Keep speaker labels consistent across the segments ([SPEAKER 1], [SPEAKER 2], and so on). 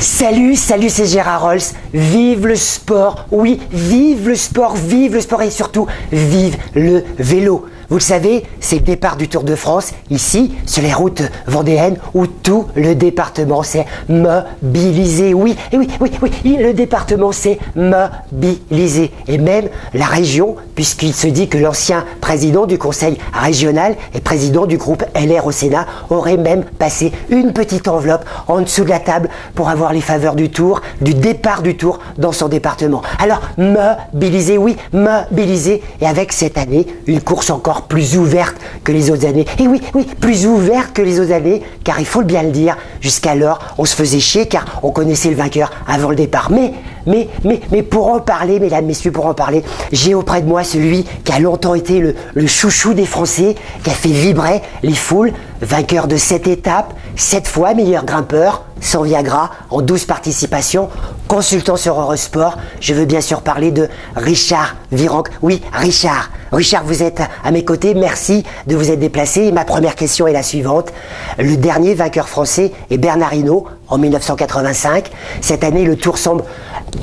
[SPEAKER 1] Salut, c'est Gérard Rolls. Vive le sport, oui, vive le sport et surtout, vive le vélo. Vous le savez, c'est le départ du Tour de France, ici, sur les routes vendéennes, où tout le département s'est mobilisé. Oui, le département s'est mobilisé. Et même la région, puisqu'il se dit que l'ancien président du conseil régional et président du groupe LR au Sénat aurait même passé une petite enveloppe en dessous de la table pour avoir les faveurs du Tour, du départ du Tour dans son département. Alors, mobilisé, oui, mobilisé. Et avec cette année, une course encore plus ouverte que les autres années. Et oui, plus ouverte que les autres années, car il faut bien le dire, jusqu'alors, on se faisait chier car on connaissait le vainqueur avant le départ. Mais pour en parler, mesdames, messieurs, pour en parler, j'ai auprès de moi celui qui a longtemps été le chouchou des Français, qui a fait vibrer les foules, vainqueur de 7 étapes, 7 fois meilleur grimpeur, sans Viagra, en 12 participations, consultant sur Eurosport. Je veux bien sûr parler de Richard Virenque. Oui, Richard, vous êtes à mes côtés, merci de vous être déplacé. Et ma première question est la suivante. Le dernier vainqueur français est Bernard Hinault, en 1985. Cette année, le Tour semble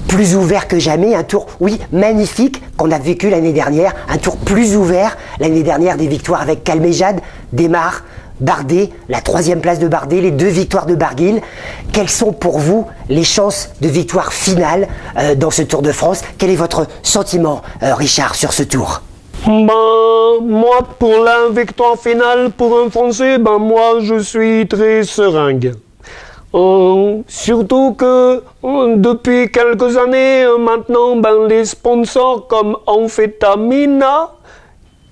[SPEAKER 1] plus ouvert que jamais, un Tour, oui, magnifique, qu'on a vécu l'année dernière, un Tour plus ouvert, l'année dernière, des victoires avec Calmejade, Desmar, Bardet, la 3e place de Bardet, les 2 victoires de Barguil. Quelles sont pour vous les chances de victoire finale dans ce Tour de France? Quel est votre sentiment, Richard, sur ce Tour?
[SPEAKER 2] Moi, pour la victoire finale pour un Français, moi, je suis très seringue. Surtout que depuis quelques années maintenant, les sponsors comme Amfetamina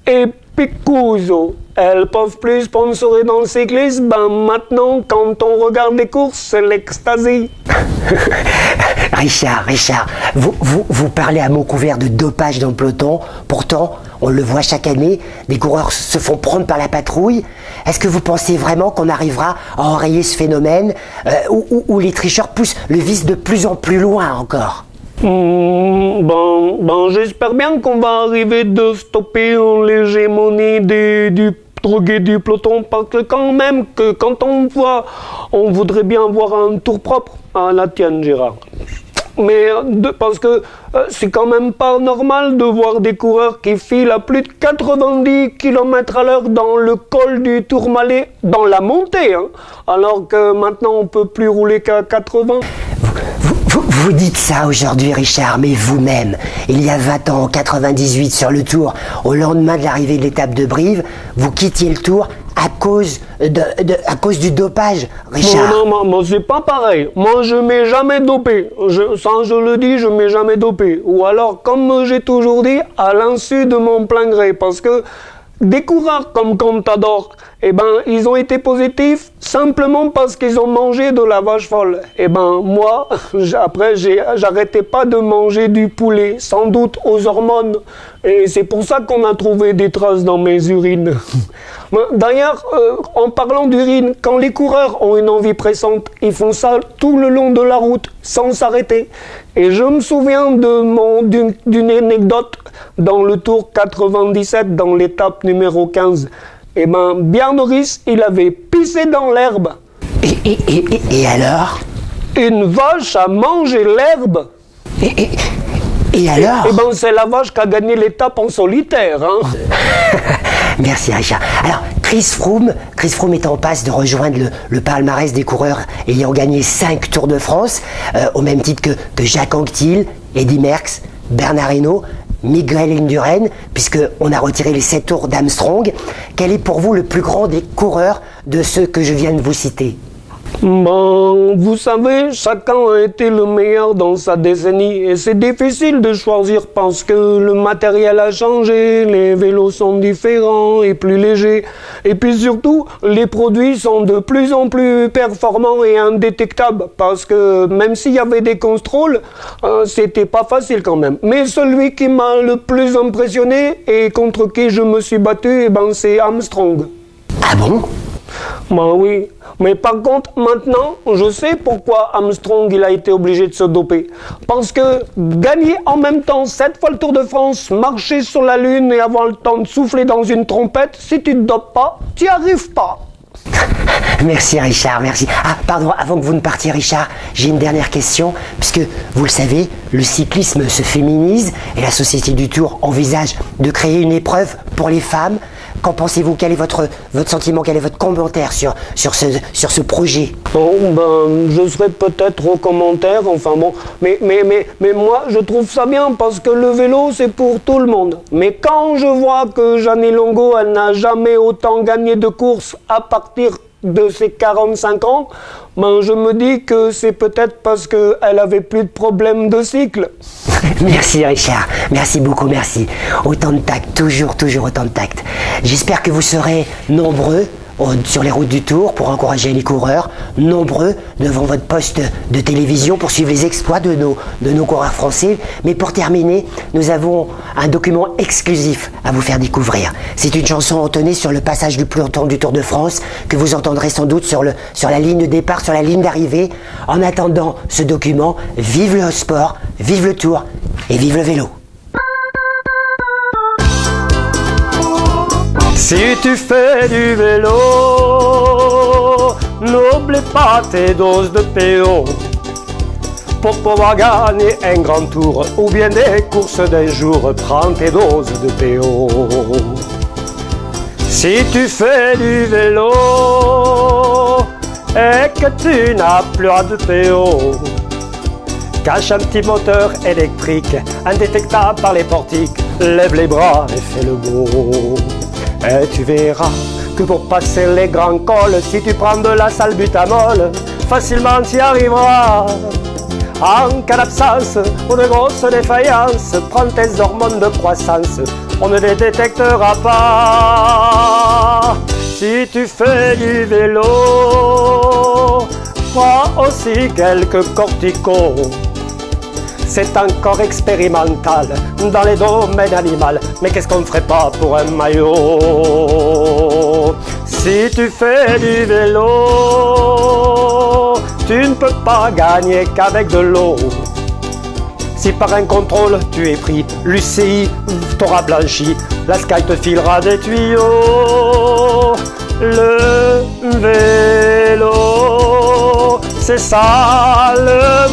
[SPEAKER 2] et Picuso, elles peuvent plus sponsorer dans le cyclisme. Maintenant, quand on regarde les courses, c'est l'ecstasy.
[SPEAKER 1] Richard, vous parlez à mots couverts de dopage dans le peloton. Pourtant, on le voit chaque année, des coureurs se font prendre par la patrouille. Est-ce que vous pensez vraiment qu'on arrivera à enrayer ce phénomène où les tricheurs poussent le vice de plus en plus loin encore?
[SPEAKER 2] J'espère bien qu'on va arriver de stopper l'hégémonie du drogué du peloton, parce que quand on voudrait bien avoir un tour propre à la tienne, Gérard. Mais parce que c'est quand même pas normal de voir des coureurs qui filent à plus de 90 km à l'heure dans le col du Tourmalet, dans la montée, alors que maintenant on peut plus rouler qu'à 80.
[SPEAKER 1] Vous dites ça aujourd'hui, Richard, mais vous-même, il y a 20 ans, en 98, sur le Tour, au lendemain de l'arrivée de l'étape de Brive, vous quittiez le Tour à cause du dopage, Richard.
[SPEAKER 2] Non, c'est pas pareil. Moi, je m'ai jamais dopé. Je le dis, je m'ai jamais dopé. Ou alors, comme j'ai toujours dit, à l'insu de mon plein gré, parce que des coureurs comme Contador, ils ont été positifs simplement parce qu'ils ont mangé de la vache folle. Moi, après, j'arrêtais pas de manger du poulet, sans doute aux hormones. Et c'est pour ça qu'on a trouvé des traces dans mes urines. D'ailleurs, en parlant d'urine, quand les coureurs ont une envie pressante, ils font ça tout le long de la route, sans s'arrêter. Et je me souviens d'une anecdote dans le Tour 97, dans l'étape numéro 15. Bjarne, il avait pissé dans l'herbe.
[SPEAKER 1] Et alors?
[SPEAKER 2] Une vache a mangé l'herbe.
[SPEAKER 1] Et alors?
[SPEAKER 2] C'est la vache qui a gagné l'étape en solitaire.
[SPEAKER 1] Merci, Richard. Alors, Chris Froome est en passe de rejoindre le palmarès des coureurs ayant gagné 5 Tours de France, au même titre que Jacques Anquetil, Eddy Merckx, Bernard Hinault, Miguel Indurain, puisqu'on a retiré les 7 tours d'Armstrong. Quel est pour vous le plus grand des coureurs de ceux que je viens de vous citer?
[SPEAKER 2] Vous savez, chacun a été le meilleur dans sa décennie et c'est difficile de choisir parce que le matériel a changé, les vélos sont différents et plus légers et puis surtout, les produits sont de plus en plus performants et indétectables parce que même s'il y avait des contrôles, c'était pas facile quand même. Mais celui qui m'a le plus impressionné et contre qui je me suis battu, c'est Armstrong.
[SPEAKER 1] Ah bon?
[SPEAKER 2] Oui, mais par contre, maintenant, je sais pourquoi Armstrong il a été obligé de se doper. Parce que gagner en même temps 7 fois le Tour de France, marcher sur la Lune et avoir le temps de souffler dans une trompette, si tu te dopes pas, tu n'y arrives pas.
[SPEAKER 1] Merci Richard, merci. Ah, pardon, avant que vous ne partiez Richard, j'ai une dernière question, puisque vous le savez, le cyclisme se féminise et la Société du Tour envisage de créer une épreuve pour les femmes. Qu'en pensez-vous? Quel est votre sentiment? Quel est votre commentaire sur ce projet?
[SPEAKER 2] Bon, ben, je serai peut-être au commentaire, enfin bon, mais moi, je trouve ça bien, parce que le vélo, c'est pour tout le monde. Mais quand je vois que Jeannie Longo, elle n'a jamais autant gagné de courses à partir de ses 45 ans, ben, je me dis que c'est peut-être parce qu'elle avait plus de problèmes de cycle.
[SPEAKER 1] Merci Richard, merci beaucoup, merci. Autant de tact, toujours autant de tact. J'espère que vous serez nombreux sur les routes du Tour pour encourager les coureurs, nombreux devant votre poste de télévision pour suivre les exploits de nos coureurs français. Mais pour terminer, nous avons un document exclusif à vous faire découvrir. C'est une chanson entonnée sur le passage du peloton du Tour de France que vous entendrez sans doute sur la ligne de départ, sur la ligne d'arrivée. En attendant ce document, vive le sport, vive le Tour et vive le vélo.
[SPEAKER 2] Si tu fais du vélo, n'oublie pas tes doses de PO pour pouvoir gagner un grand tour ou bien des courses d'un jour. Prends tes doses de PO. Si tu fais du vélo et que tu n'as plus de PO, cache un petit moteur électrique indétectable par les portiques. Lève les bras et fais le beau. Et tu verras que pour passer les grands cols, si tu prends de la salbutamol, facilement tu y arriveras. En cas d'absence ou de grosses défaillances, prends tes hormones de croissance, on ne les détectera pas. Si tu fais du vélo, prends aussi quelques corticos. C'est encore expérimental dans les domaines animaux. Mais qu'est-ce qu'on ne ferait pas pour un maillot? Si tu fais du vélo, tu ne peux pas gagner qu'avec de l'eau. Si par un contrôle tu es pris, l'UCI t'aura blanchi, la Sky te filera des tuyaux. Le vélo, c'est ça le